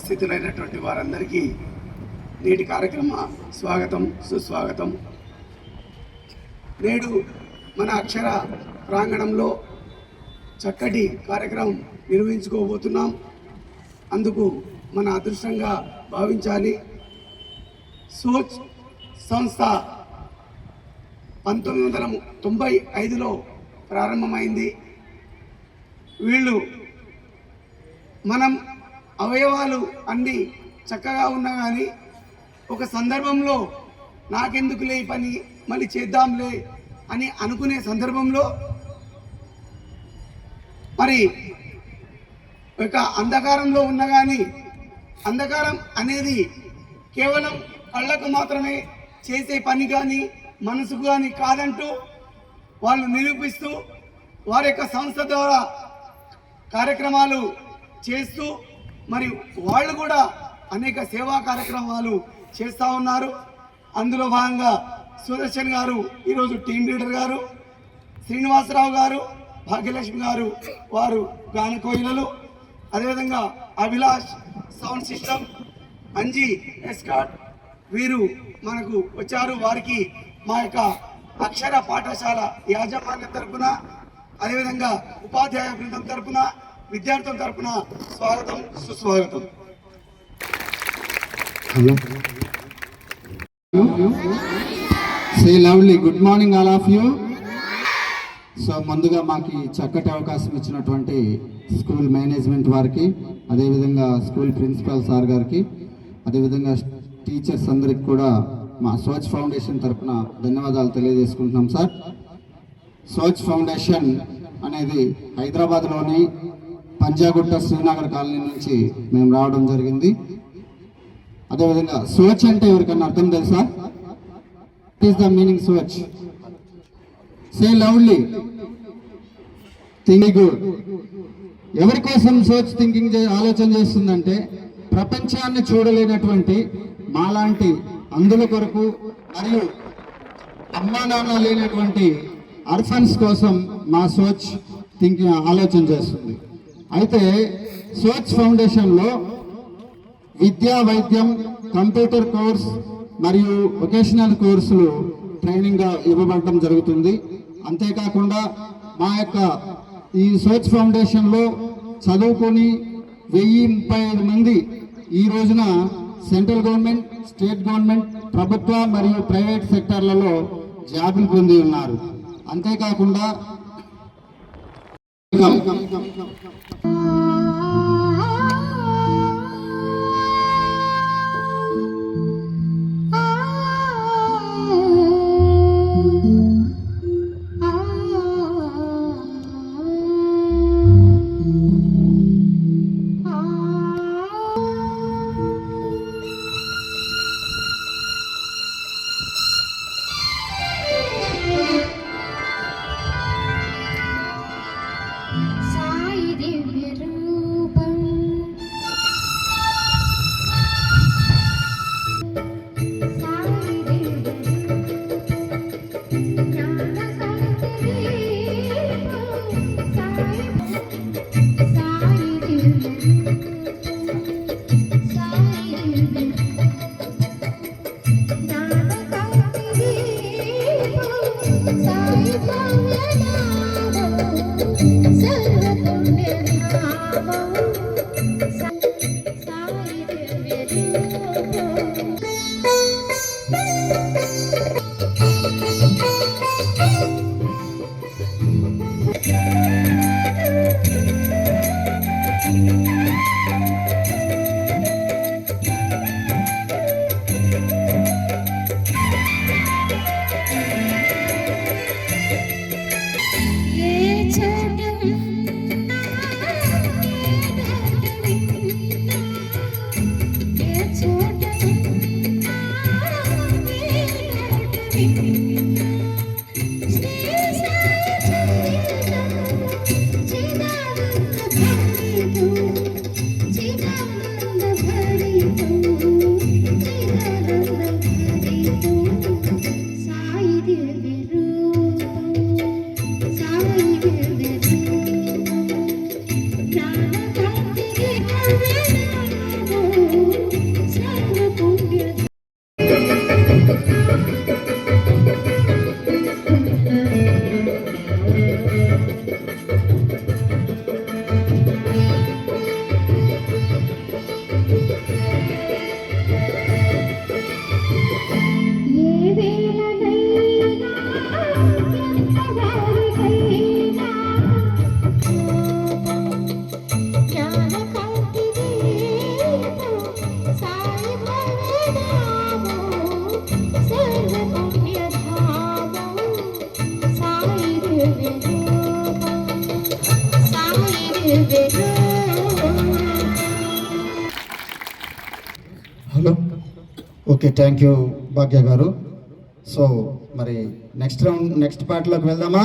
ఉపస్థితులైనటువంటి వారందరికీ నేటి కార్యక్రమ స్వాగతం సుస్వాగతం. నేడు మన అక్షర ప్రాంగణంలో చక్కటి కార్యక్రమం నిర్వహించుకోబోతున్నాం. అందుకు మన అదృష్టంగా భావించాలి. సోచ్ సంస్థ 1995లో ప్రారంభమైంది. వీళ్ళు మనం అవయవాలు అన్నీ చక్కగా ఉన్నా కానీ ఒక సందర్భంలో నాకెందుకులే ఈ పని మళ్ళీ చేద్దాంలే అని అనుకునే సందర్భంలో మరి ఒక అంధకారంలో ఉన్న కానీ అంధకారం అనేది కేవలం కళ్ళకు మాత్రమే చేసే పని కానీ మనసుకు కానీ కాదంటూ వాళ్ళు నిరూపిస్తూ వారి యొక్క సంస్థ ద్వారా కార్యక్రమాలు చేస్తూ మరి వాళ్ళు కూడా అనేక సేవా కార్యక్రమాలు చేస్తూ ఉన్నారు. అందులో భాగంగా సుదర్శన్ గారు ఈరోజు టీమ్ లీడర్ గారు, శ్రీనివాసరావు గారు, భాగ్యలక్ష్మి గారు వారు గానకోయిలలు, అదేవిధంగా Abhilash sound system, Anji escort వీరు మనకు వచ్చారు. వారికి మా యొక్క అక్షర పాఠశాల యాజమాన్యం తరపున అదేవిధంగా ఉపాధ్యాయ బృందం తరపున విద్యార్థుల తరపున స్వాగతం సుస్వాగతం. Say loudly, good morning all of you. So ముందుగా మాకు చక్కటి అవకాశం ఇచ్చినటువంటి స్కూల్ మేనేజ్మెంట్ వారికి, అదేవిధంగా స్కూల్ ప్రిన్సిపల్ సార్ గారికి, అదేవిధంగా టీచర్స్ అందరికి కూడా మా స్వచ్ఛ ఫౌండేషన్ తరఫున ధన్యవాదాలు తెలియజేసుకుంటున్నాం సార్. స్వచ్ఛ ఫౌండేషన్ అనేది హైదరాబాద్లోని పంజాగుట్ట శ్రీనగర్ కాలనీ నుంచి మేము రావడం జరిగింది. అదేవిధంగా స్వచ్ఛ అంటే ఎవరికన్నా అర్థం తెలుసా? What is the meaning Swachh? Say loudly. Thinking good. ఎవరి కోసం స్వచ్ఛ థింకింగ్ ఆలోచన చేస్తుందంటే ప్రపంచాన్ని చూడలేనటువంటి మాలాంటి అందుల కొరకు మరియు అమ్మా నాన్న లేనటువంటి అర్ఫన్స్ కోసం మా స్వచ్ఛ థింకింగ్ ఆలోచన చేస్తుంది. అయితే స్వచ్ఛ ఫౌండేషన్లో విద్యా, వైద్యం, కంప్యూటర్ కోర్స్ మరియు వొకేషనల్ కోర్సులు ట్రైనింగ్గా ఇవ్వబడటం జరుగుతుంది. అంతేకాకుండా మా యొక్క ఈ స్వచ్ఛ ఫౌండేషన్లో చదువుకొని 1035 మంది ఈ రోజున సెంట్రల్ గవర్నమెంట్, స్టేట్ గవర్నమెంట్, ప్రభుత్వ మరియు ప్రైవేట్ సెక్టార్లలో జాబులు పొంది ఉన్నారు. అంతేకాకుండా థ్యాంక్ యూ భాగ్య గారు. సో మరి నెక్స్ట్ రౌండ్ నెక్స్ట్ పార్ట్లోకి వెళ్దామా?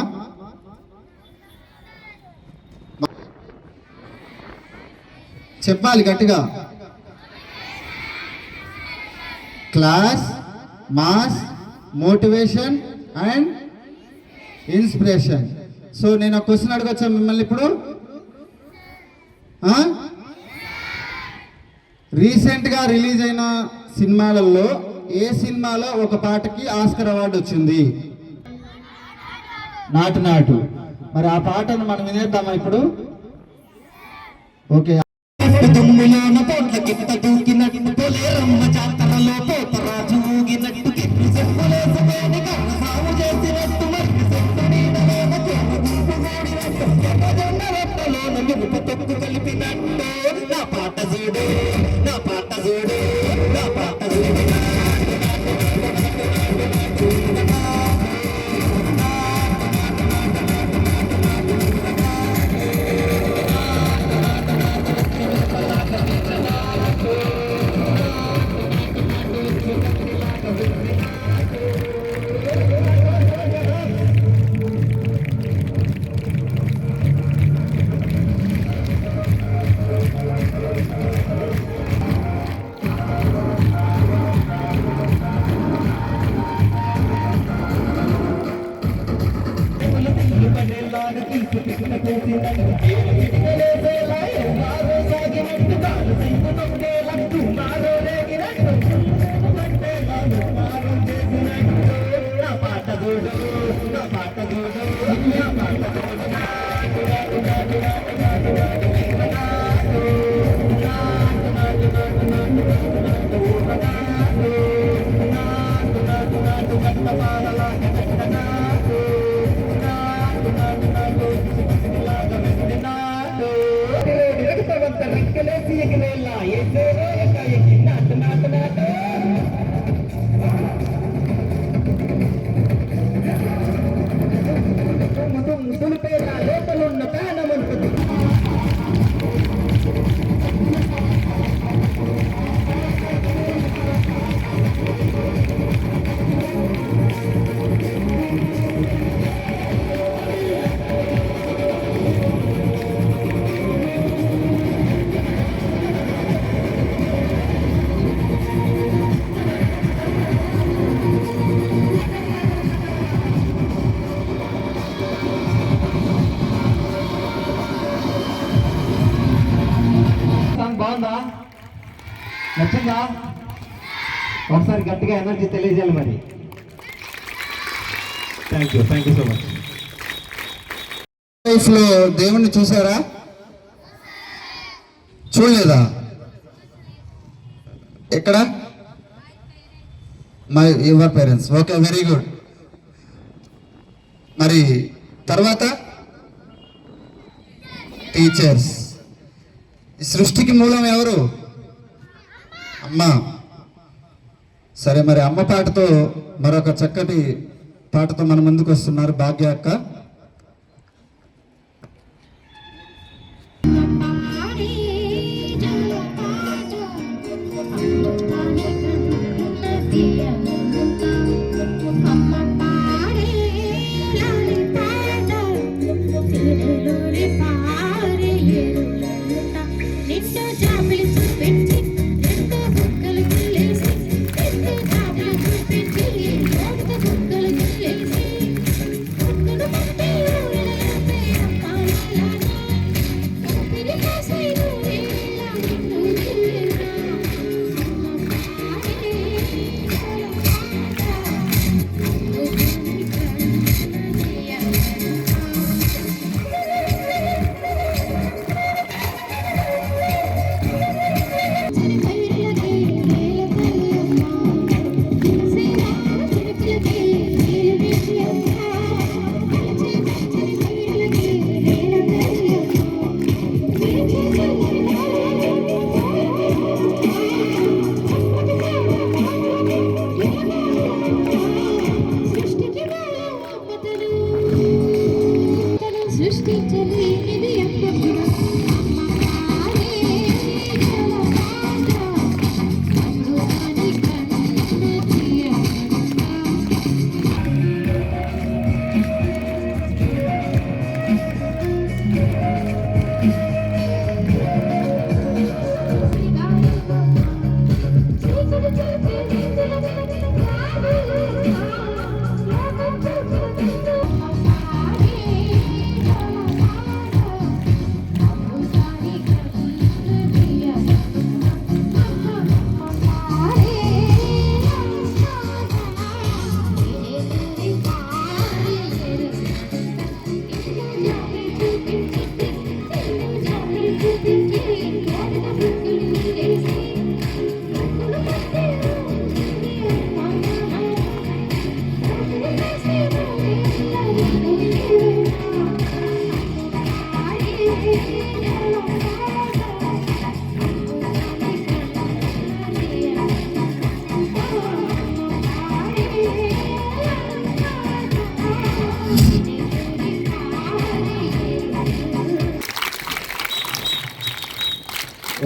చెప్పాలి గట్టిగా. Class, mass, motivation and inspiration. So నేను ఒక క్వశ్చన్ అడగచ్చా మిమ్మల్ని ఇప్పుడు? రీసెంట్గా రిలీజ్ అయిన సినిమాలలో ఏ సినిమాలో ఒక పాటకి ఆస్కర్ అవార్డు వచ్చింది? నాటు నాటు. మరి ఆ పాటను మనం వినేద్దామా ఇప్పుడు? ఓకే. బాగుందా? నచ్చిందా? ఒకసారి గట్టిగా ఎనర్జీ తెలియజేయాలి మరి. Thank you so much. లైఫ్లో దేవుణ్ణి చూసారా? చూడలేదా? ఎక్కడ? My your parents. Okay, very good. మరి తర్వాత టీచర్స్. ఈ సృష్టికి మూలం ఎవరు? అమ్మ. సరే, మరి అమ్మ పాటతో మరొక చక్కటి పాటతో మన ముందుకు వస్తున్నారు భాగ్య అక్క.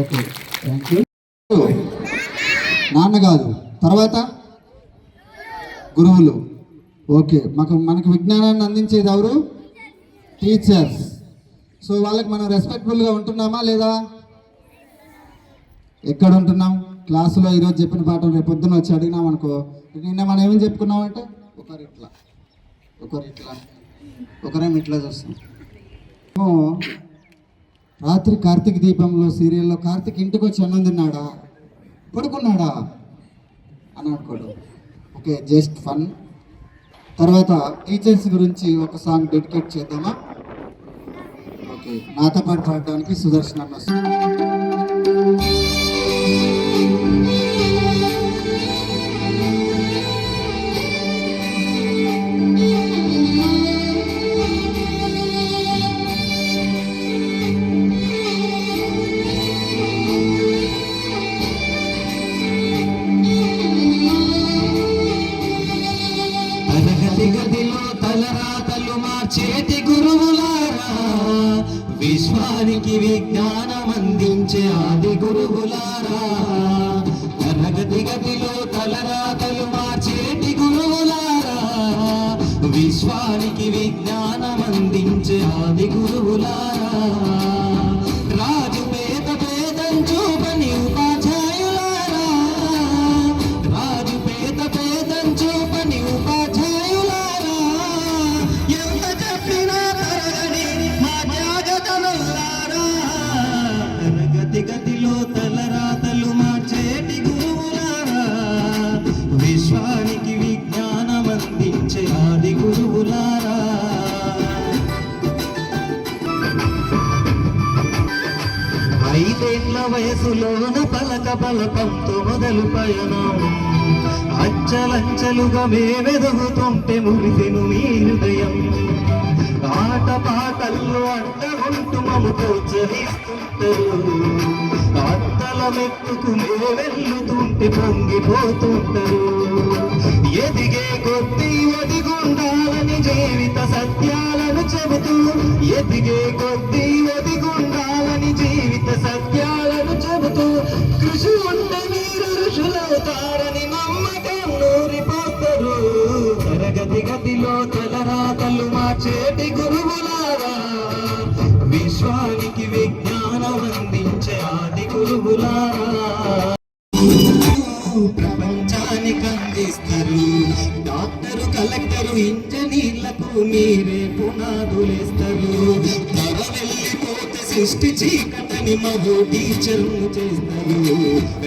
Okay, thank you. నాన్న కాదు, తర్వాత గురువులు. ఓకే, మనకు విజ్ఞానాన్ని అందించేది ఎవరు? టీచర్స్. సో వాళ్ళకి మనం రెస్పెక్ట్ఫుల్గా ఉంటున్నామా లేదా? ఎక్కడ ఉంటున్నాం? క్లాసులో ఈరోజు చెప్పిన పాఠం రేపు పొద్దున్న వచ్చి అడిగినాం అనుకో, నిన్న మనం ఏమని చెప్పుకున్నామంటే ఒకరేమో ఇట్లా చూస్తాం. రాత్రి కార్తీక దీపంలో సీరియల్లో కార్తీక్ ఇంటికి వచ్చి అన్నం తిన్నాడా, పడుకున్నాడా అని అనుకోడు. Okay, just fun. తర్వాత టీచర్స్ గురించి ఒక సాంగ్ డెడికేట్ చేద్దామా? ఓకే, నాతో పాటు పాడడానికి సుదర్శన్ అన్న వస్తుంది. గదిలో తలరాతలు మార్చేటి గురువులారా, విశ్వానికి విజ్ఞానం అందించే ఆది గురువులారా. తరగతి గదిలో తలరాతలు మార్చేటి గురువులారా, విశ్వానికి విజ్ఞానం అందించే ఆది గురువులారా. రాజు పేద పేదం చూపని ఉపాధ్యాయులారా, రాజు పేద పేదం చూపని ఉపాధ్యాయులారా, ఎంత చెప్పినా తరగని మా త్యాగతనులారా. తరగతి గదిలో తలరాతలు మార్చేటి గురువులారా, విశ్వానికి విజ్ఞానం అందించే ఆది గురువులారా. 5 ఏళ్ల వయసులోన పలక బలపంతో మొదలు పయనం, అంచలంచలుగా మేమెదుగుతుంటే మురిసెను మీ హృదయం. ఆట పాటల్లో అంటగుంటూ మము ప్రోత్సహిస్తుంటారు, అంతల మెట్టుకు మేమెల్లుతుంటే పొంగిపోతుంటారు. ఎదిగే కొద్దీ ఒదిగుండాలని జీవిత సత్యాలను చెబుతూ, ఎదిగే కొద్దీ ఒదిగుండాలని జీవిత సత్యాలను చెబుతూ, కృషి ఉంటే మీరు ఋషులవుతారని నమ్మకం నూరిపోతారు. తరగతి గదిలో తలరాతలు మార్చేటి గురువులారా, విశ్వానికి విజ్ఞానం అందించే ఆది గురువులారా. ప్రపంచానికి అందిస్తారు డాక్టరు, కలెక్టరు, ఇంజనీర్లకు మీరే పునాదులేస్తారు. ధర వెళ్ళిపోతే సృష్టి చీకటని మరో టీచర్ను చేస్తారు.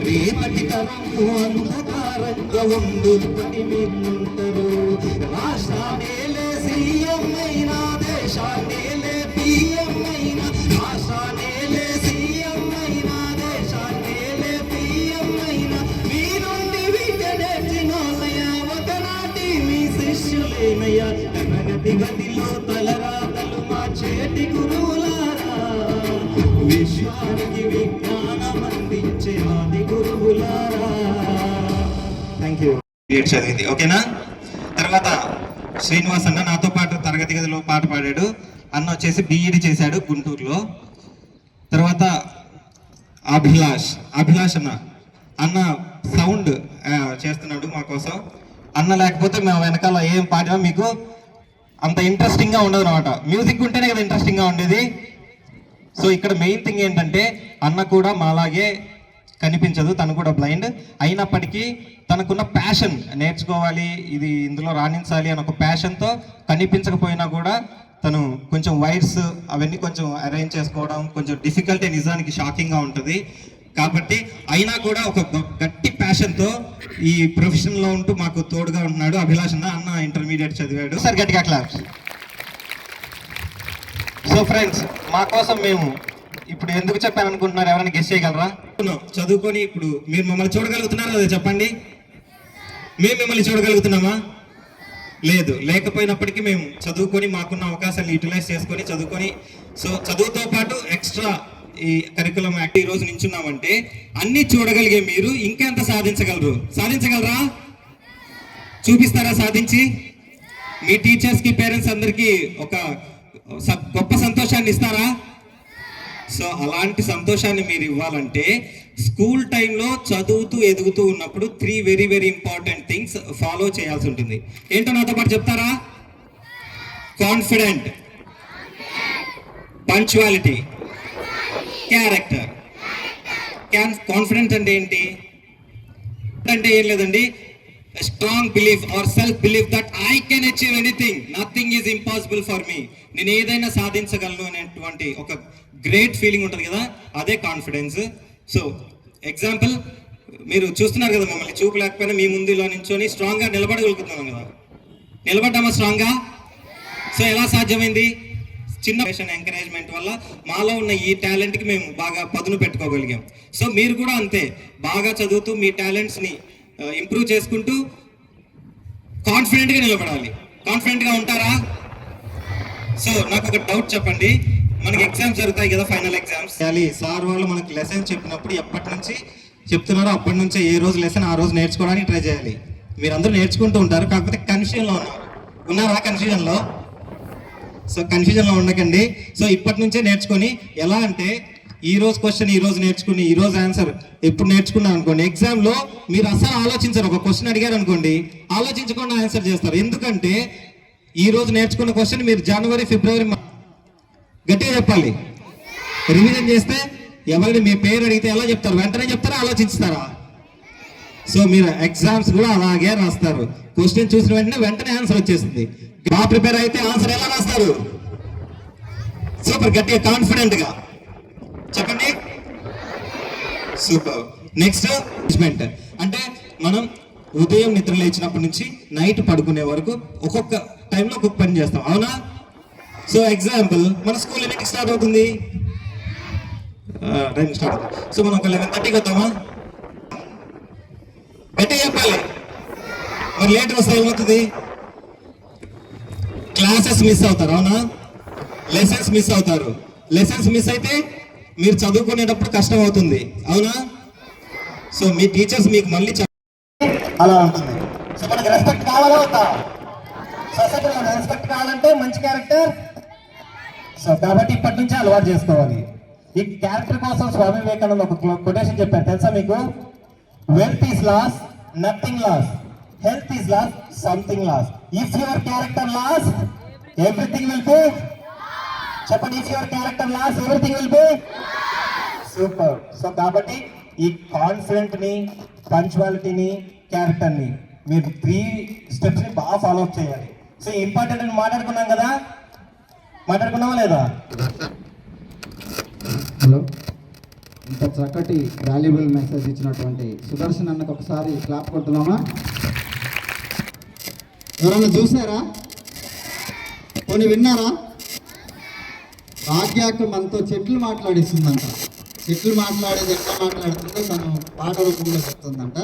రేపటి తరంకు అంధకారంగా ఉండుకొని మీరుంటారు. రాష్ట్రాన్నేలే సీఎం అయినా, దేశాన్నేలే పిఎం అయినా, రాష్ట్రాన్నేలే సీఎం అయినా, దేశాన్నేలే పిఎం అయినా, మీ నుండి విద్య నేర్చినోళ్ళయ్యా, ఒకనాటి మీ శిష్యులేనయ్యా. తరగతి గదిలో తలరాతలు మార్చేటి గురువులారా, విశ్వానికి విజ్ఞానం అందించే ఆది గురువులారా. Thank you. చదివింది ఓకేనా. తర్వాత శ్రీనివాస్ అన్న నాతో పాటు తరగతి గదిలో పాట పాడాడు. అన్న వచ్చేసి బీఈడి చేశాడు గుంటూరులో. తర్వాత అభిలాష్ అన్న సౌండ్ చేస్తున్నాడు మా కోసం. అన్న లేకపోతే మేము వెనకాల ఏం పాడినా మీకు అంత ఇంట్రెస్టింగ్గా ఉండదు అనమాట. మ్యూజిక్ ఉంటేనే కదా ఇంట్రెస్టింగ్గా ఉండేది. సో ఇక్కడ మెయిన్ థింగ్ ఏంటంటే అన్న కూడా మాలాగే కనిపించదు, తను కూడా బ్లైండ్ అయినప్పటికీ తనకున్న ప్యాషన్, నేర్చుకోవాలి, ఇది ఇందులో రాణించాలి అని ఒక ప్యాషన్తో కనిపించకపోయినా కూడా తను కొంచెం వైర్స్ అవన్నీ కొంచెం అరేంజ్ చేసుకోవడం కొంచెం డిఫికల్టీ, నిజానికి షాకింగ్గా ఉంటుంది. కాబట్టి అయినా కూడా ఒక గట్టి ప్యాషన్తో ఈ ప్రొఫెషన్లో ఉంటూ మాకు తోడుగా ఉంటున్నాడు అభిలాష్ అన్న ఇంటర్మీడియట్ చదివాడు. సార్ గట్టిగా క్లాస్. సో ఫ్రెండ్స్, మా కోసం మేము ఇప్పుడు ఎందుకు చెప్పాను అనుకుంటున్నారు? ఎవరైనా గెస్ చేయగలరా? చదువుకొని ఇప్పుడు మీరు మమ్మల్ని చూడగలుగుతున్నారా లేదా చెప్పండి. మేము మిమ్మల్ని చూడగలుగుతున్నామా? లేదు. లేకపోయినప్పటికీ మేము చదువుకొని మాకున్న అవకాశాలు యూటిలైజ్ చేసుకొని చదువుకొని, సో చదువుతో పాటు ఎక్స్ట్రా ఈ కరికులం యాక్ట్ ఈ రోజు నించున్నామంటే అన్ని చూడగలిగే మీరు ఇంకెంత సాధించగలరా? చూపిస్తారా సాధించి? మీ టీచర్స్కి, పేరెంట్స్ అందరికీ ఒక గొప్ప సంతోషాన్ని ఇస్తారా? సో అలాంటి సంతోషాన్ని మీరు ఇవ్వాలంటే స్కూల్ టైంలో చదువుతూ ఎదుగుతూ ఉన్నప్పుడు 3 very very important things follow చేయాల్సి ఉంటుంది. ఏంటో నాతో పాటు చెప్తారా? Confident, punctuality, character. కాన్ఫిడెన్స్ అంటే ఏంటి? అంటే ఏం లేదండి, strong belief or self belief that I can achieve anything, nothing is impossible for me. నేను ఏదైనా సాధించగలను అనేటువంటి ఒక గ్రేట్ ఫీలింగ్ ఉంటుంది కదా, అదే కాన్ఫిడెన్స్. సో ఎగ్జాంపుల్, మీరు చూస్తున్నారు కదా మమ్మల్ని, చూపు లేకపోయినా మీ ముందు ఇలా నించొని స్ట్రాంగ్గా నిలబడగలుగుతున్నాం కదా. నిలబడ్డామా స్ట్రాంగ్గా? సో ఎలా సాధ్యమైంది? చిన్న ఎంకరేజ్మెంట్ వల్ల మాలో ఉన్న ఈ టాలెంట్కి మేము బాగా పదును పెట్టుకోగలిగాం. సో మీరు కూడా అంతే, బాగా చదువుతూ మీ టాలెంట్స్ని ఇంప్రూవ్ చేసుకుంటూ కాన్ఫిడెంట్గా నిలబడాలి. కాన్ఫిడెంట్గా ఉంటారా? సో నాకు ఒక డౌట్ చెప్పండి, మనకి ఎగ్జామ్స్ జరుగుతాయి కదా, ఫైనల్ ఎగ్జామ్స్. సార్ వాళ్ళు మనకి లెసన్ చెప్పినప్పుడు ఎప్పటి నుంచి చెప్తున్నారో అప్పటి నుంచే ఏ రోజు లెసన్ ఆ రోజు నేర్చుకోవడానికి ట్రై చేయాలి. మీరు అందరూ నేర్చుకుంటూ ఉంటారు, కాకపోతే కన్ఫ్యూజన్లో ఉన్నారా? కన్ఫ్యూజన్లో? సో కన్ఫ్యూజన్లో ఉండకండి. సో ఇప్పటి నుంచే నేర్చుకొని, ఎలా అంటే ఈ రోజు క్వశ్చన్ ఈ రోజు నేర్చుకుని ఈ రోజు ఆన్సర్ ఎప్పుడు నేర్చుకున్నాం అనుకోండి, ఎగ్జామ్లో మీరు అసలు ఆలోచించరు. ఒక క్వశ్చన్ అడిగారు అనుకోండి, ఆలోచించకుండా ఆన్సర్ చేస్తారు. ఎందుకంటే ఈ రోజు నేర్చుకున్న క్వశ్చన్ మీరు జనవరి ఫిబ్రవరి గట్టిగా చెప్పాలి. రివిజన్ చేస్తే ఎవరిని మీ పేరు అడిగితే ఎలా చెప్తారు? వెంటనే చెప్తారా, ఆలోచిస్తారా? సో మీరు ఎగ్జామ్స్ కూడా అలాగే రాస్తారు. క్వశ్చన్ చూసిన వెంటనే ఆన్సర్ వచ్చేస్తుంది. బాగా ప్రిపేర్ అయితే ఆన్సర్ ఎలా రాస్తారు? సూపర్, గట్టిగా కాన్ఫిడెంట్గా చెప్పండి. సూపర్. నెక్స్ట్ అంటే మనం ఉదయం నిద్ర లేచినప్పటి నుంచి నైట్ పడుకునే వరకు ఒక్కొక్క టైంలో ఒక్కొక్క పని చేస్తాం, అవునా? సో ఎగ్జాంపుల్, మన స్కూల్ ఎన్నింటికి స్టార్ట్ అవుతుంది? టైం స్టార్ట్ అవుతుంది. సో మనం ఒక 11:30కి వద్దామా? గట్టిగా చెప్పాలి. మరి లేట్ వస్తే ఏమవుతుంది? క్లాసెస్ మిస్ అవుతారు, అవునా? లెసన్స్ మిస్ అవుతారు. లెసన్స్ మిస్ అయితే మీరు చదువుకునేటప్పుడు కష్టం అవుతుంది, అవునా? సో మీ టీచర్స్ మీకు మళ్ళీ అలా ఉంటుంది. సో మనకి రెస్పెక్ట్ కావాలా వద్దా? సొసైటీలో రెస్పెక్ట్ కావాలంటే మంచి క్యారెక్టర్. సో కాబట్టి ఇప్పటి నుంచే అలవాటు చేసుకోవాలి. ఈ క్యారెక్టర్ కోసం స్వామి వివేకానంద ఒక కొటేషన్ చెప్పారు, తెలుసా మీకు? Wealth is lost, nothing lost. Health is lost, something lost. If your character lost, everything will be. చెప్పండి, if your character lost, everything will be. Super. So కాబట్టి ఈ కాన్ఫిడెంట్ ని, పంక్చువాలిటీని, క్యారెక్టర్ ని మీరు 3 స్టెప్స్ ని బాగా ఫాలో అప్ చేయాలి. So important అని మాట్లాడుకున్నాం కదా, మాట్లాడుకున్నావా లేదా? హలో, ఇంత చక్కటి వాల్యుబుల్ మెసేజ్ ఇచ్చినటువంటి సుదర్శన్ అన్నకు ఒకసారి క్లాప్ కొడుతున్నామా? ఎవరన్నా చూసారా? కొన్ని విన్నారా? భాగ్యాక మనతో చెట్లు మాట్లాడిస్తుందంట. చెట్లు మాట్లాడేది ఎట్లా మాట్లాడుతుందో తను పాట రూపంలో చెప్తుందంట.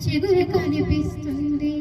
చిగురు కనిపిస్తుంది.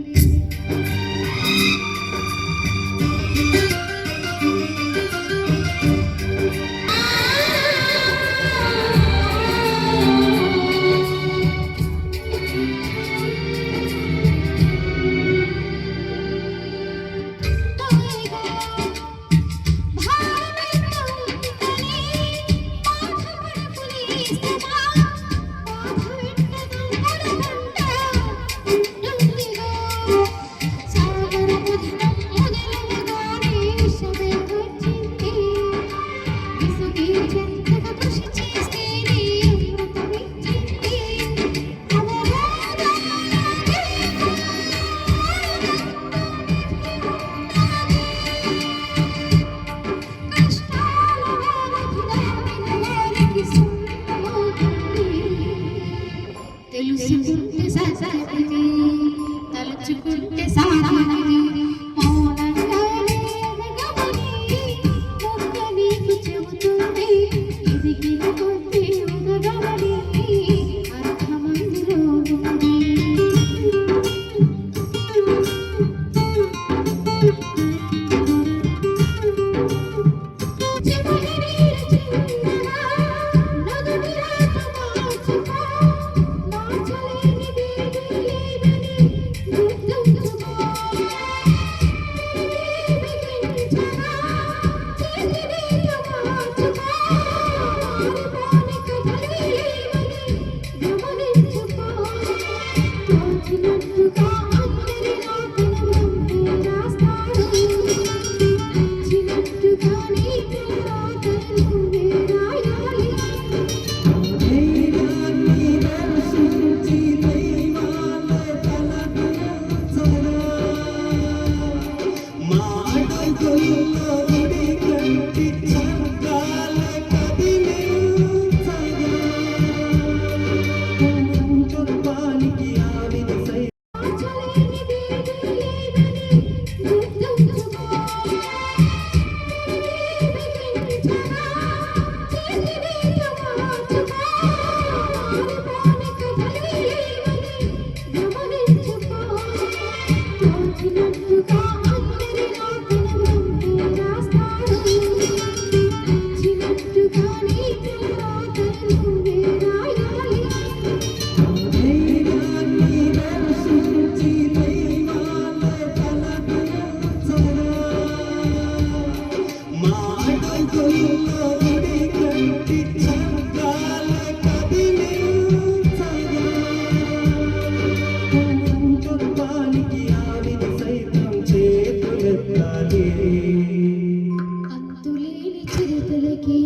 అంతులేని చిరుతలకి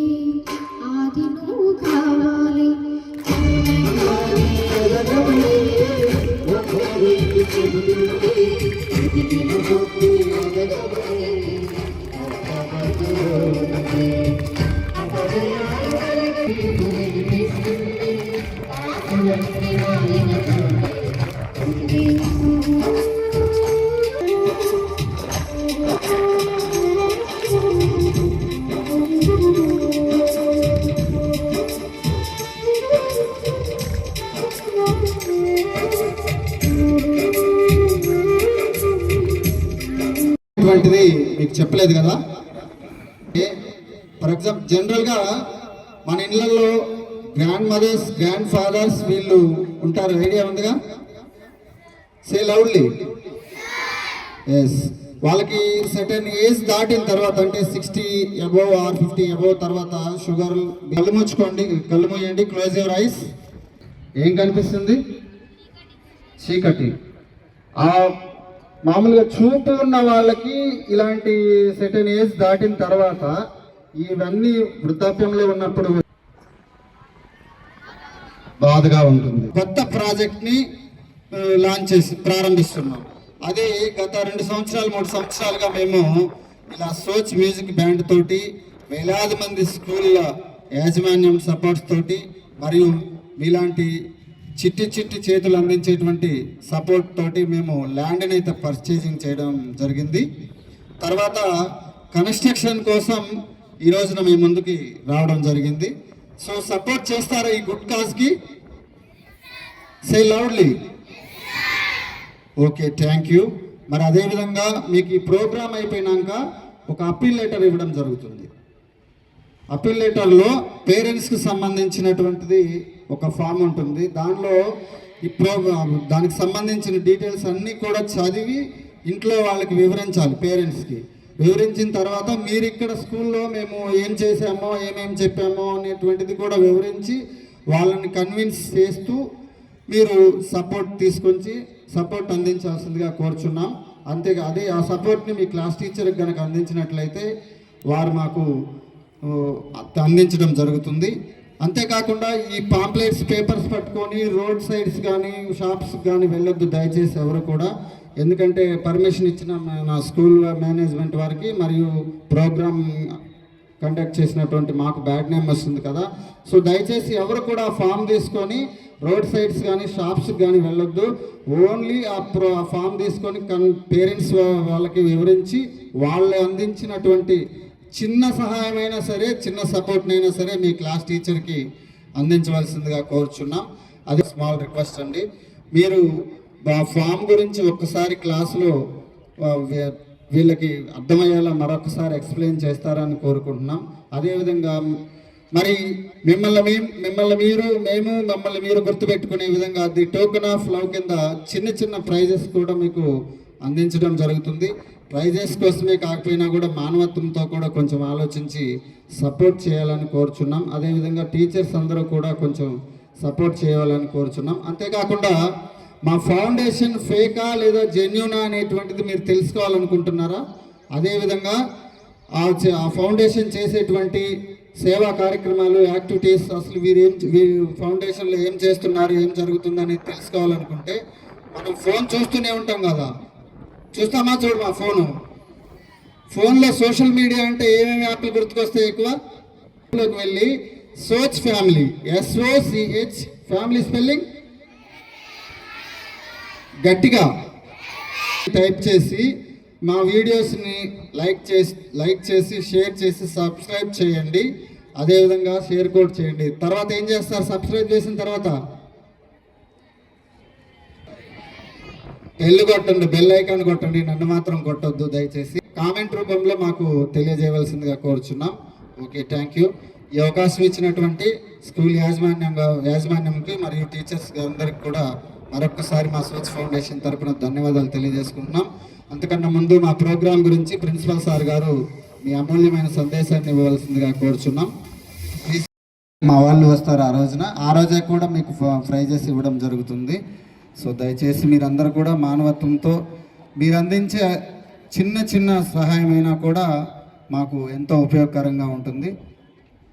ఆది నువ్వు కావాలి. ఇటువంటిది మీకు చెప్పలేదు కదా. ఫర్ ఎగ్జాంపుల్ జనరల్గా మన ఇళ్ళల్లో గ్రాండ్ మదర్స్ గ్రాండ్ ఫాదర్స్ వీళ్ళు ఉంటారు, ఐడియా ఉందిగా. Say loudly. ఎస్, వాళ్ళకి సర్టెన్ ఏజ్ దాటిన తర్వాత అంటే 60 అబోవ్ ఆర్ 50 అబోవ్ తర్వాత షుగర్. కళ్ళు మూసుకోండి, కళ్ళు మూయండి, క్లోజ్ యువర్ ఐస్. ఏం కనిపిస్తుంది? చీకటి. ఆ మామూలుగా చూపు ఉన్న వాళ్ళకి ఇలాంటి సర్టెన్ ఏజ్ దాటిన తర్వాత ఇవన్నీ వృద్ధాప్యంలో ఉన్నప్పుడు బాధగా ఉంటుంది. కొత్త ప్రాజెక్ట్ని లాంచ్ చేసి ప్రారంభిస్తున్నాం. అది గత 2 సంవత్సరాలు 3 సంవత్సరాలుగా మేము ఇలా సోచ్ మ్యూజిక్ బ్యాండ్ తోటి వేలాది మంది స్కూళ్ళ యాజమాన్యం సపోర్ట్స్ తోటి మరియు మీలాంటి చిట్టి చిట్టి చేతులు అందించేటువంటి సపోర్ట్ తోటి మేము ల్యాండ్ని అయితే పర్చేజింగ్ చేయడం జరిగింది. తర్వాత కన్స్ట్రక్షన్ కోసం ఈ రోజున మీ ముందుకి రావడం జరిగింది. సో సపోర్ట్ చేస్తారా ఈ గుడ్ కాజ్కి? Say loudly. Okay, thank you. మరి అదేవిధంగా మీకు ఈ ప్రోగ్రామ్ అయిపోయినాక ఒక అప్పీల్ లెటర్ ఇవ్వడం జరుగుతుంది. అప్పీల్ లెటర్లో పేరెంట్స్కి సంబంధించినటువంటిది ఒక ఫామ్ ఉంటుంది. దానిలో ఈ దానికి సంబంధించిన డీటెయిల్స్ అన్నీ కూడా చదివి ఇంట్లో వాళ్ళకి వివరించాలి. పేరెంట్స్కి వివరించిన తర్వాత మీరు ఇక్కడ స్కూల్లో మేము ఏం చేసామో ఏమేమి చెప్పామో అనేటువంటిది కూడా వివరించి వాళ్ళని కన్విన్స్ చేస్తూ మీరు సపోర్ట్ అందించాల్సిందిగా కోరుచున్నాం. అంతేగా అదే ఆ సపోర్ట్ని మీ క్లాస్ టీచర్కి కనుక అందించినట్లయితే వారు మాకు అందించడం జరుగుతుంది. అంతేకాకుండా ఈ పాంప్లెట్స్ పేపర్స్ పట్టుకొని రోడ్ సైడ్స్ కానీ షాప్స్ కానీ వెళ్ళొద్దు దయచేసి ఎవరు కూడా. ఎందుకంటే పర్మిషన్ ఇచ్చిన మన స్కూల్ మేనేజ్మెంట్ వారికి మరియు ప్రోగ్రామ్ కండక్ట్ చేసినటువంటి మాకు బ్యాడ్ నేమ్ వస్తుంది కదా. సో దయచేసి ఎవరు కూడా ఫామ్ తీసుకొని రోడ్ సైడ్స్ కానీ షాప్స్ కానీ వెళ్ళొద్దు. ఓన్లీ ఆ ఫామ్ తీసుకొని పేరెంట్స్ వాళ్ళకి వివరించి వాళ్ళు అందించినటువంటి చిన్న సహాయమైనా సరే చిన్న సపోర్ట్నైనా సరే మీ క్లాస్ టీచర్కి అందించవలసిందిగా కోరుచున్నాం. అది స్మాల్ రిక్వెస్ట్ అండి. మీరు ఆ ఫామ్ గురించి ఒక్కసారి క్లాసులో వీళ్ళకి అర్థమయ్యేలా మరొకసారి ఎక్స్ప్లెయిన్ చేస్తారని కోరుకుంటున్నాం. అదేవిధంగా మరి మిమ్మల్ని మీరు గుర్తుపెట్టుకునే విధంగా ది టోకెన్ ఆఫ్ లవ్ కింద చిన్న ప్రైజెస్ కూడా మీకు అందించడం జరుగుతుంది. ప్రైజెస్ కోసమే కాకపోయినా కూడా మానవత్వంతో కూడా కొంచెం ఆలోచించి సపోర్ట్ చేయాలని కోరుచున్నాం. అదేవిధంగా టీచర్స్ అందరూ కూడా కొంచెం సపోర్ట్ చేయాలని కోరుచున్నాం. అంతేకాకుండా మా ఫౌండేషన్ ఫేకా లేదా జెన్యూనా అనేటువంటిది మీరు తెలుసుకోవాలనుకుంటున్నారా? అదేవిధంగా ఆ ఫౌండేషన్ చేసేటువంటి సేవా కార్యక్రమాలు యాక్టివిటీస్ అసలు వీరు ఫౌండేషన్లో ఏం చేస్తున్నారు ఏం జరుగుతుందని తెలుసుకోవాలనుకుంటే మనం ఫోన్ చూస్తూనే ఉంటాం కదా. చూస్తామా? చూడు మా ఫోన్లో సోషల్ మీడియా అంటే ఏమేమి యాప్లు గుర్తుకొస్తాయి ఎక్కువ? లోకి వెళ్ళి సోచ్ ఫ్యామిలీ SOCH ఫ్యామిలీ స్పెల్లింగ్ గట్టిగా టైప్ చేసి మా వీడియోస్ని లైక్ చేసి షేర్ చేసి సబ్స్క్రైబ్ చేయండి. అదేవిధంగా షేర్ కూడా చేయండి. తర్వాత ఏం చేస్తారు? సబ్స్క్రైబ్ చేసిన తర్వాత కొట్టండి, బెల్ ఐకాన్ కొట్టండి, నన్ను మాత్రం కొట్టొద్దు దయచేసి. కామెంట్ రూపంలో మాకు తెలియజేయవలసిందిగా కోరుచున్నాం. Okay, thank you. ఈ అవకాశం ఇచ్చినటువంటి స్కూల్ యాజమాన్యంకి మరియు టీచర్స్ అందరికి కూడా మరొకసారి మా సోచ్ ఫౌండేషన్ తరపున ధన్యవాదాలు తెలియజేసుకుంటున్నాం. అంతకన్నా ముందు మా ప్రోగ్రాం గురించి ప్రిన్సిపల్ సార్ గారు మీ అమూల్యమైన సందేశాన్ని ఇవ్వవలసిందిగా కోరుచున్నాం. ప్లీజ్ మా వాళ్ళు వస్తారు ఆ రోజే కూడా మీకు ప్రైజెస్ ఇవ్వడం జరుగుతుంది. సో దయచేసి మీరందరూ కూడా మానవత్వంతో మీరు అందించే చిన్న చిన్న సహాయమైనా కూడా మాకు ఎంతో ఉపయోగకరంగా ఉంటుంది.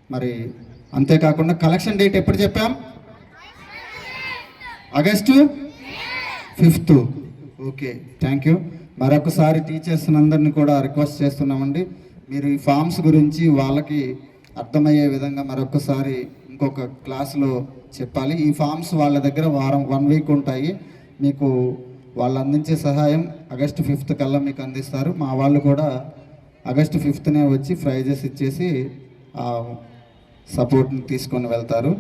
మరి అంతేకాకుండా కలెక్షన్ డేట్ ఎప్పుడు చెప్పాం? August 5th. Okay, thank you. మరొకసారి టీచర్స్ అందరినీ కూడా రిక్వెస్ట్ చేస్తున్నామండి, మీరు ఈ ఫామ్స్ గురించి వాళ్ళకి అర్థమయ్యే విధంగా మరొకసారి ఇంకొక క్లాసులో చెప్పాలి. ఈ ఫామ్స్ వాళ్ళ దగ్గర 1 వీక్ ఉంటాయి. మీకు వాళ్ళు అందించే సహాయం ఆగస్టు 5th కల్లా మీకు అందిస్తారు. మా వాళ్ళు కూడా ఆగస్టు 5th వచ్చి ప్రైజెస్ ఇచ్చేసి ఆ సపోర్ట్ని తీసుకొని వెళ్తారు.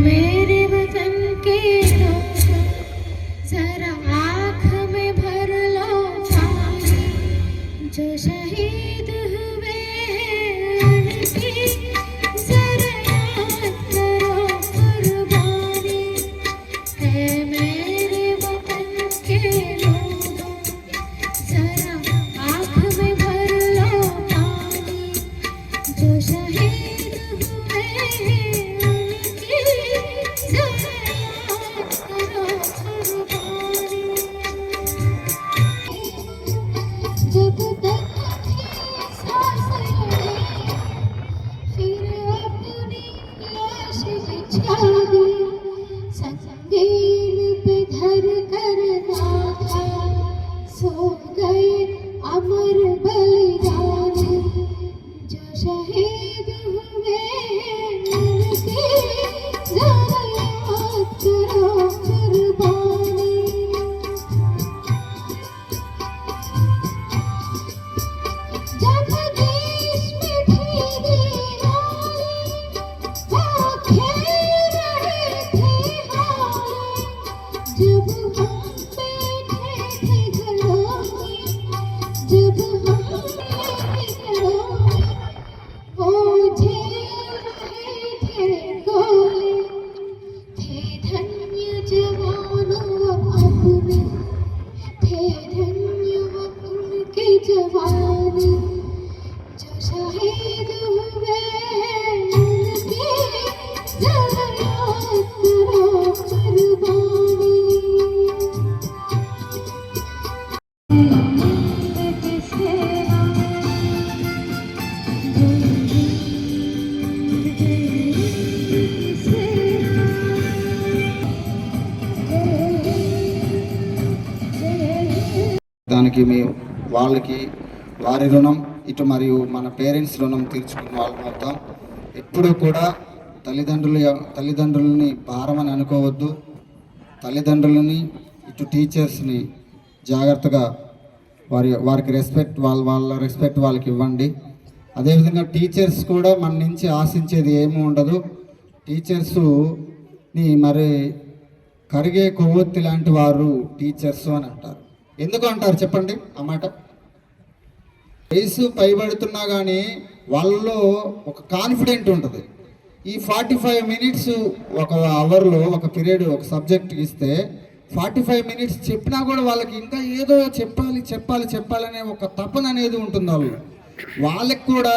मेरे वतन के लोगों, जरा आँख में भर लो पानी, जो शहीद हुए हैं उनकी जरा याद करो कुर्बानी। है मेरे वतन के लोगों, जरा आँख में भर लो पानी, जो शहीद हुए हैं जब तक फिर अपनी लाश बिछा दी, संगीन पे धर कर था, सो गए अमर बलिदानी, जो शहीद हुए उनके जरा याद करो कुर्बानी। जब देश में थे दीवाने, वो खेल रहे थे हारे, जब हम बैठे थे घरों में, जब हम बैठे घरों में, वो झेल रहे थे गोले, थे धन्य जवानों अपने, थे धन्य वो उनके जवान, जो शहीद हुए हैं उनके जरा याद करो कुर्बानी। దానికి వాళ్ళకి వారి రుణం మరియు మన పేరెంట్స్ రుణం తీర్చుకున్న వాళ్ళం అవుతాం. ఎప్పుడూ కూడా తల్లిదండ్రులని భారమని అనుకోవద్దు. తల్లిదండ్రులని టీచర్స్ని జాగ్రత్తగా వారికి రెస్పెక్ట్ వాళ్ళ రెస్పెక్ట్ వాళ్ళకి ఇవ్వండి. అదేవిధంగా టీచర్స్ కూడా మన నుంచి ఆశించేది ఏమీ ఉండదు. టీచర్స్ని మరి కరిగే కొవ్వొత్తి లాంటి వారు టీచర్స్ అని అంటారు. ఎందుకు అంటారు చెప్పండి ఆ మాట? వయసు పైబడుతున్నా కానీ వాళ్ళలో ఒక కాన్ఫిడెంట్ ఉంటుంది. ఈ 45 మినిట్స్ ఒక అవర్లో ఒక పీరియడ్ ఒక సబ్జెక్ట్ ఇస్తే 45 మినిట్స్ చెప్పినా కూడా వాళ్ళకి ఇంకా ఏదో చెప్పాలనే ఒక తపన అనేది ఉంటుంది. వాళ్ళకి కూడా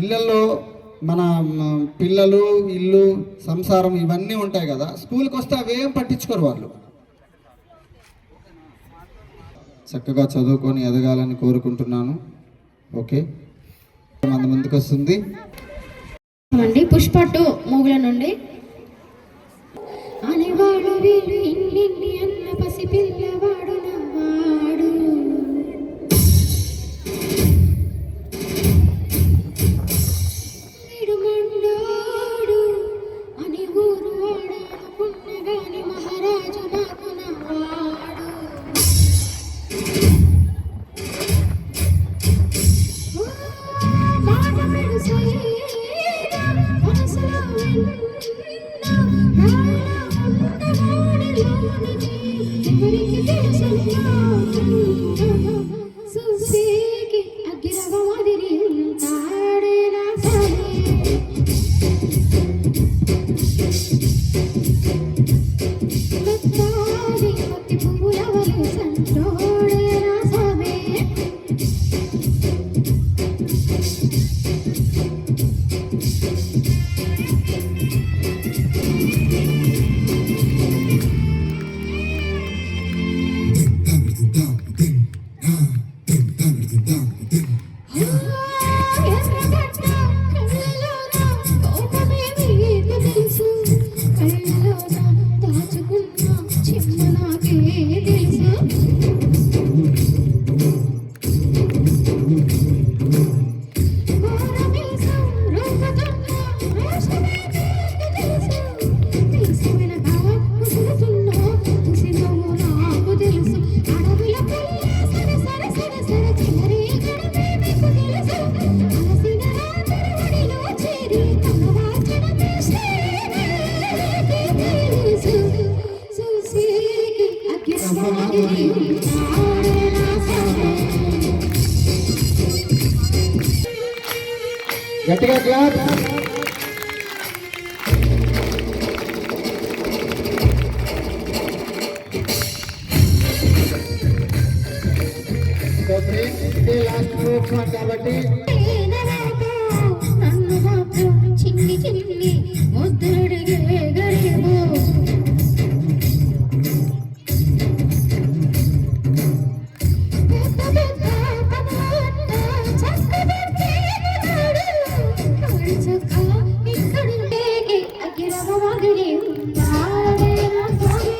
ఇళ్ళల్లో మన పిల్లలు, ఇల్లు, సంసారం ఇవన్నీ ఉంటాయి కదా, స్కూల్కి వస్తే అవేం పట్టించుకోరు వాళ్ళు. చక్కగా చదువుకొని ఎదగాలని కోరుకుంటున్నాను. ఓకే, మన ముందుకు వస్తుంది అండి పుష్ప 2 మూవీల నుండి. అనేవాడు వీడు ఇన్ని అన్న పసి పిల్లవాడు నవ్వాడు, వీడు మండాడు అని ఊరు వాడాలనుకున్నగాని మహారాజు నాకు నవ్వాడు. మాట పెడుసైనా మనసులో విన్నా ఉన్నవాడిలోనిది ఎవరికి తెలుసున్నా. చూసేకి అగ్గిరవ మాదిరి ఉంటాడే నా సామి, మెత్తాడి పత్తి పువ్వుల వలె సంటోడే నా సామి. ఎర్రగడ్డ కళ్ళలోన కోపమేమి ఏదో తెలుసు, కళ్ళలోన దాచుకున్న చిమ్మ నాకే తెలుసు. కోరమీసం రూపదొంగ రోషమేమి తెలుసు, తెలుసువెన కావ ముసురుతున్న ముసినవ్వు నాకు తెలుసు. అడవిల పుల్ల సర సర సర సర చిలరే గడపే మీకు తెలుసు, అలసిన రాత్రి ఒడిలో చేరి కన్నవాచనమే శ్రీదేవికి తెలుసు. చూసేకి అగ్గిరవ మాదిరి ఉంటాడే నా సామి. గట్టిగా క్లాప్. ఇదే లాస్ట్ ప్రోగ్రామ్ కాబట్టి నన్ను మాత్రం చిన్ని చిన్ని ముద్దులడిగే గరీబు, పెద్ద పెద్ద పనులన్న చక్కబెట్టేవాడు, వాడి చక్క ఇక్కడుండే అగ్గిరవ మాదిరి ఉంటాడే నా సామి.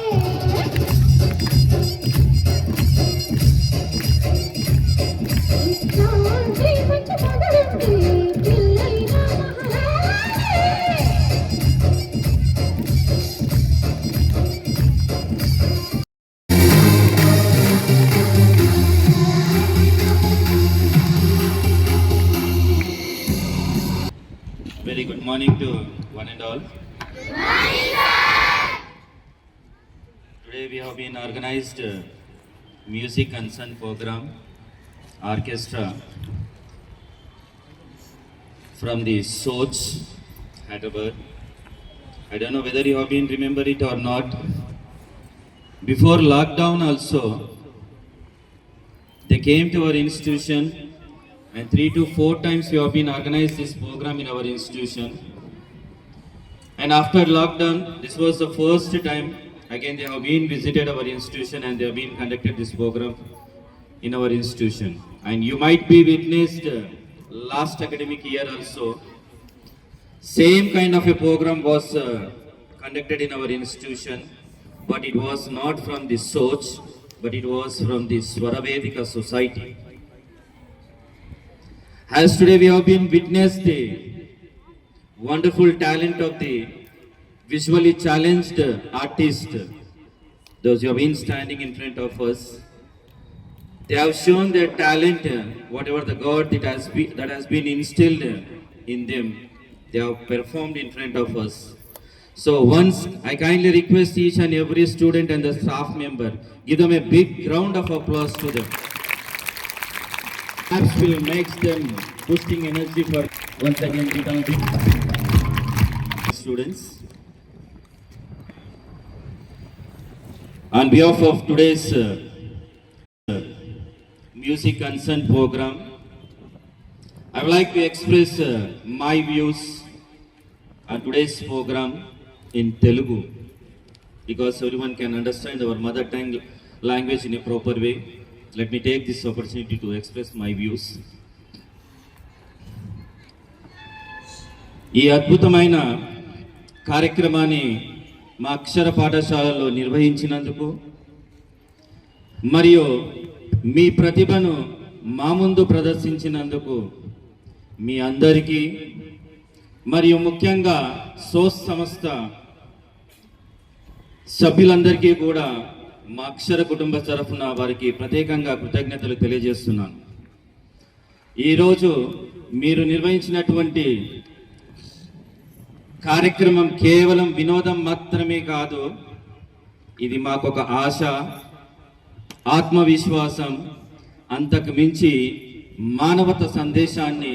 ఇట్లాంటి మంచి మగడుండి పిల్లైన మహారాణి. Very good morning to one and all. Today we have been organized music concern program, orchestra from the Soch, Hyderabad. I don't know whether you have been remember it or not. Before lockdown also, they came to our institution, and 3 to 4 times we have been organized this program in our institution. And after lockdown, this was the first time again they have been visited our institution and they have been conducted this program in our institution. And you might be witnessed last academic year also, same kind of a program was conducted in our institution, but it was not from the Soch, but it was from the Swaravedika Society. As today we have been witnessed the wonderful talent of the visually challenged artist, those who have been standing in front of us. They have shown their talent, whatever the God that has been instilled in them, they have performed in front of us. So once I kindly request each and every student and the staff member, give them a big round of applause to them. Perhaps will make them boosting energy for once again give them a big students. On behalf of today's music concern program, I would like to express my views on today's program in Telugu because everyone can understand our mother tongue language in a proper way. Let me take this opportunity to express my views. ఈ అద్భుతమైన కార్యక్రమాన్ని మా అక్షర పాఠశాలలో నిర్వహించినందుకు మరియు మీ ప్రతిభను మా ముందు ప్రదర్శించినందుకు మీ అందరికీ మరియు ముఖ్యంగా సోస్ సంస్థ సభ్యులందరికీ కూడా మా అక్షర కుటుంబ తరఫున వారికి ప్రత్యేకంగా కృతజ్ఞతలు తెలియజేస్తున్నాను. ఈరోజు మీరు నిర్వహించినటువంటి కార్యక్రమం కేవలం వినోదం మాత్రమే కాదు, ఇది మాకొక ఆశ, ఆత్మవిశ్వాసం, అంతకు మించి మానవత సందేశాన్ని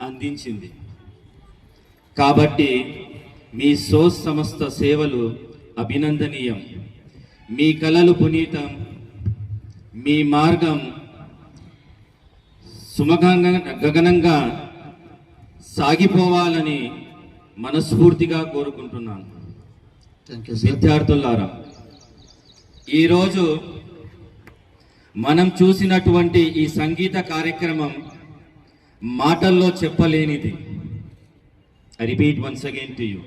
అందించింది. కాబట్టి మీ సోస్ సంస్థ సేవలు అభినందనీయం. మీ కలలు పునీతం, మీ మార్గం గగనంగా సాగిపోవాలని మనస్ఫూర్తిగా కోరుకుంటున్నాను. విద్యార్థులారా, ఈరోజు మనం చూసినటువంటి ఈ సంగీత కార్యక్రమం మాటల్లో చెప్పలేనిది. I repeat once again to you.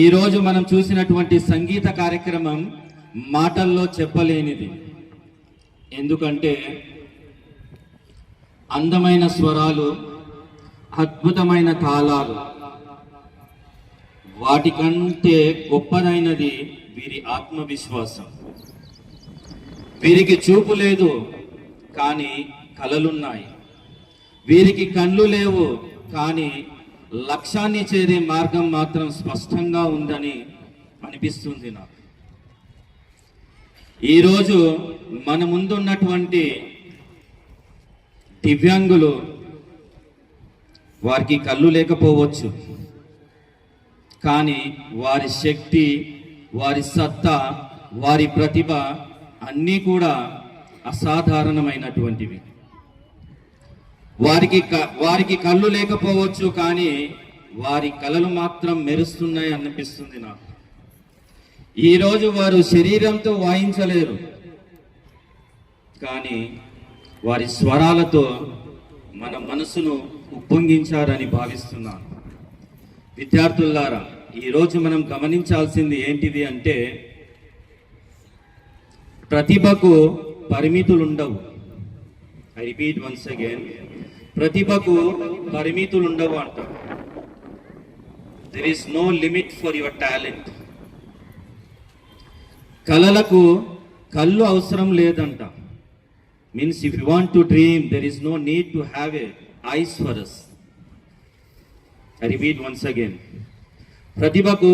ఈరోజు మనం చూసినటువంటి సంగీత కార్యక్రమం మాటల్లో చెప్పలేనిది. ఎందుకంటే అందమైన స్వరాలు, అద్భుతమైన తాళాలు, వాటికంటే గొప్పదైనది వీరి ఆత్మవిశ్వాసం. వీరికి చూపు లేదు కానీ కలలున్నాయి. వీరికి కళ్ళు లేవు కానీ లక్ష్యాన్ని చేరే మార్గం మాత్రం స్పష్టంగా ఉందని అనిపిస్తుంది నాకు. ఈరోజు మన ముందున్నటువంటి దివ్యాంగులు, వారికి కళ్ళు లేకపోవచ్చు కానీ వారి శక్తి, వారి సత్తా, వారి ప్రతిభ అన్నీ కూడా అసాధారణమైనటువంటివి. వారికి కళ్ళు లేకపోవచ్చు కానీ వారి కళలు మాత్రం మెరుస్తున్నాయి అనిపిస్తుంది నాకు. ఈరోజు వారు శరీరంతో వాయించలేరు కానీ వారి స్వరాలతో మన మనసును ఉప్పొంగించారని భావిస్తున్నాను. విద్యార్థులారా, ఈరోజు మనం గమనించాల్సింది ఏంటిది అంటే ప్రతిభకు పరిమితులుండవు. ఐ రిపీట్ వన్స్ అగైన్, ప్రతిభకు పరిమితులుండవు అంట. There is no limit for your talent. కళలకు కళ్ళు అవసరం లేదంట. Means if you want to dream there is no need to have a eyes for us. I repeat once again. ప్రతిభకు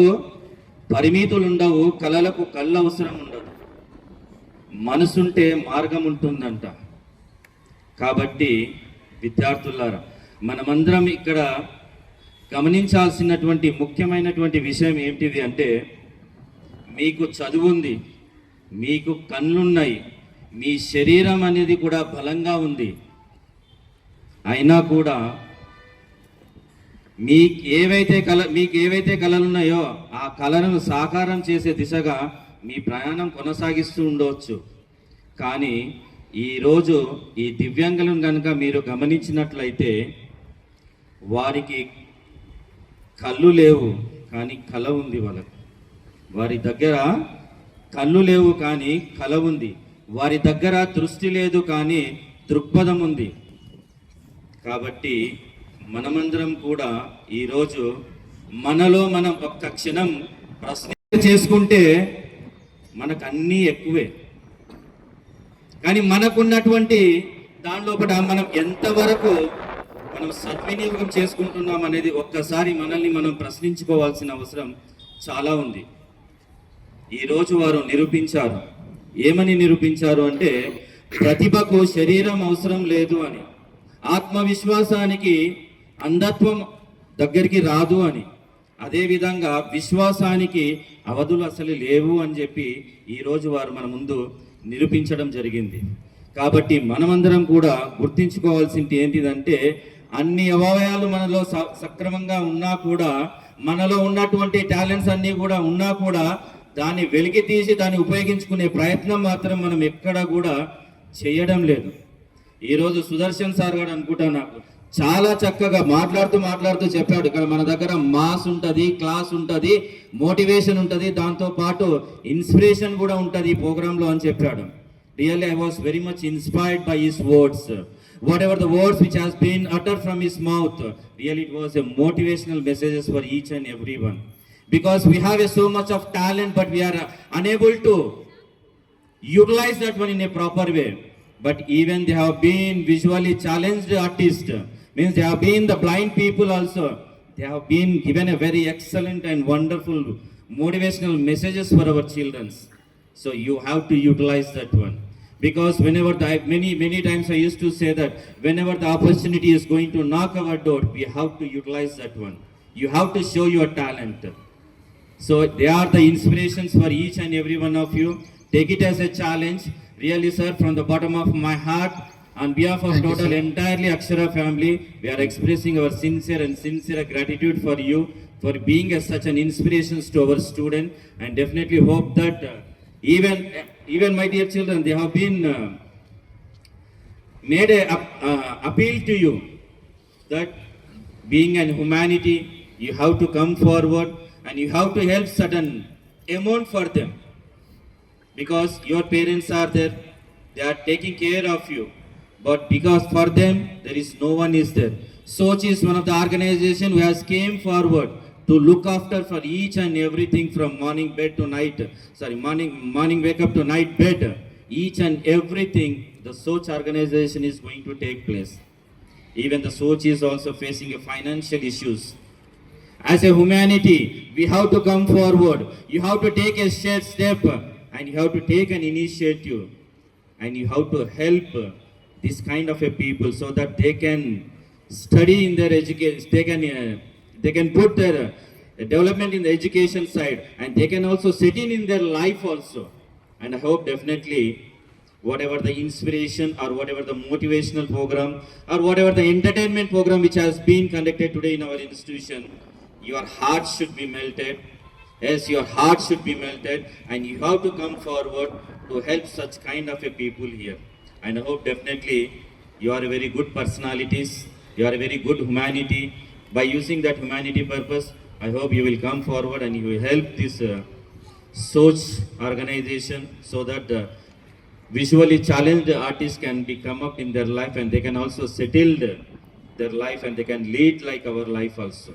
పరిమితులు ఉండవు, కళలకు కళ్ళు అవసరం ఉండదు. మనసుంటే మార్గం ఉంటుందంట. కాబట్టి విద్యార్థులారా, మనమందరం ఇక్కడ గమనించాల్సినటువంటి ముఖ్యమైనటువంటి విషయం ఏంటిది అంటే మీకు చదువు ఉంది, మీకు కళ్ళున్నాయి, మీ శరీరం అనేది కూడా బలంగా ఉంది. అయినా కూడా మీకు ఏవైతే కళలు ఉన్నాయో ఆ కళలను సాకారం చేసే దిశగా మీ ప్రయాణం కొనసాగిస్తూ ఉండవచ్చు. కానీ ఈరోజు ఈ దివ్యాంగులను కనుక మీరు గమనించినట్లయితే వారికి కళ్ళు లేవు కానీ కళ ఉంది. వారి దగ్గర కళ్ళు లేవు కానీ కళ ఉంది. వారి దగ్గర దృష్టి లేదు కానీ దృక్పథం ఉంది. కాబట్టి మనమందరం కూడా ఈరోజు మనలో మనం ఒక్క క్షణం ప్రశ్న చేసుకుంటే మనకు అన్నీ ఎక్కువే. కానీ మనకున్నటువంటి దానిలోపల మనం ఎంతవరకు మనం సద్వినియోగం చేసుకుంటున్నాం అనేది ఒక్కసారి మనల్ని మనం ప్రశ్నించుకోవాల్సిన అవసరం చాలా ఉంది. ఈరోజు వారు నిరూపించారు. ఏమని నిరూపించారు అంటే ప్రతిభకు శరీరం అవసరం లేదు అని, ఆత్మవిశ్వాసానికి అంధత్వం దగ్గరికి రాదు అని, అదేవిధంగా విశ్వాసానికి అవధులు అసలు లేవు అని చెప్పి ఈరోజు వారు మన ముందు నిరూపించడం జరిగింది. కాబట్టి మనమందరం కూడా గుర్తించుకోవాల్సింది ఏంటిదంటే అన్ని అవయవాలు మనలో సక్రమంగా ఉన్నా కూడా, మనలో ఉన్నటువంటి టాలెంట్స్ అన్నీ కూడా ఉన్నా కూడా దాన్ని వెలికి తీసి దాన్ని ఉపయోగించుకునే ప్రయత్నం మాత్రం మనం ఎక్కడా కూడా చేయడం లేదు. ఈరోజు సుదర్శన్ సార్ గారు అనుకుంటా నాకు చాలా చక్కగా మాట్లాడుతూ చెప్పాడు. ఇక్కడ మన దగ్గర మాస్ ఉంటుంది, క్లాస్ ఉంటుంది, మోటివేషన్ ఉంటుంది, దాంతో పాటు ఇన్స్పిరేషన్ కూడా ఉంటుంది ఈ ప్రోగ్రాంలో అని చెప్పాడు. Really I was very much inspired by his words. Whatever the words which has been uttered from his mouth, really it was a motivational messages for each and everyone. Because we have so much of talent, but we are unable to utilize that one in a proper way. But even they have been visually challenged artists, means they have been the blind people also. They have been given a very excellent and wonderful motivational messages for our children. So you have to utilize that one. Because whenever many times I used to say that whenever the opportunity is going to knock our door, we have to utilize that one. You have to show your talent. So they are the inspirations for each and every one of you. Take it as a challenge. Really, sir, from the bottom of my heart, on behalf of total entirely Akshara family, we are expressing our sincere gratitude for you for being such an inspiration to our student, and definitely hope that even my dear children, they have been made a appeal to you that being an humanity, you have to come forward and you have to help certain amount for them, because your parents are there, they are taking care of you, but because for them there is no one is there. Soch is one of the organization who has came forward to look after for each and everything from morning wake up to night bed. Each and everything, the Soch organization is going to take place. Even the Soch is also facing a financial issues. As a humanity, we have to come forward. You have to take a step and you have to take an initiative and you have to help this kind of a people so that they can study in their education, they can put their development in the education side, and they can also settle in their life also. And I hope definitely whatever the inspiration or whatever the motivational program or whatever the entertainment program which has been conducted today in our institution, your heart should be melted. Yes, your heart should be melted, and you have to come forward to help such kind of a people here. And I hope definitely you are a very good personalities, you are a very good humanity. By using that humanity purpose, I hope you will come forward and you will help this Soch organization so that visually challenged artists can come up in their life and they can also settle their life and they can lead like our life also.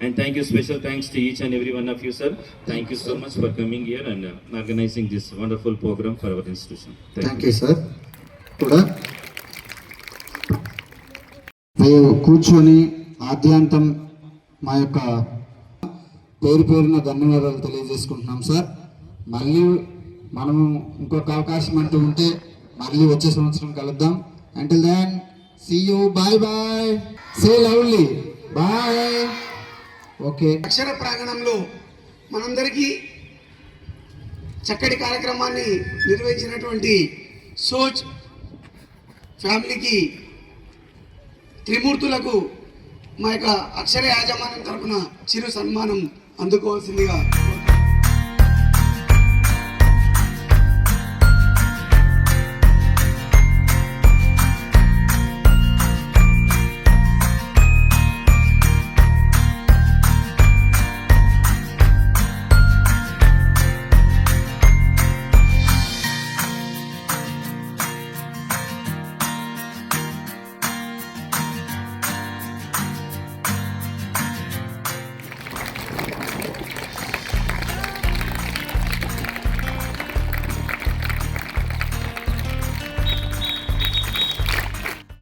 And thank you, special thanks to each and every one of you, sir. Thank you so much for coming here and organizing this wonderful program for our institution. Thank you, sir. కూడా మేము కూర్చొని ఆద్యాంతం మా యొక్క పేరున ధన్యవాదాలు తెలియజేసుకుంటున్నాం sir. మళ్ళీ మనము ఇంకొక అవకాశం అంటూ ఉంటే మళ్ళీ వచ్చే సంవత్సరం కలుద్దాం. Until then see you, bye bye, say lovely, bye. Okay, అక్షర ప్రాంగణంలో మనందరికీ చక్కటి కార్యక్రమాన్ని నిర్వహించినటువంటి సోచ్ ఫ్యామిలీకి, త్రిమూర్తులకు మా యొక్క అక్షర యాజమాన్యం తరపున చిరు సన్మానం అందుకోవాల్సిందిగా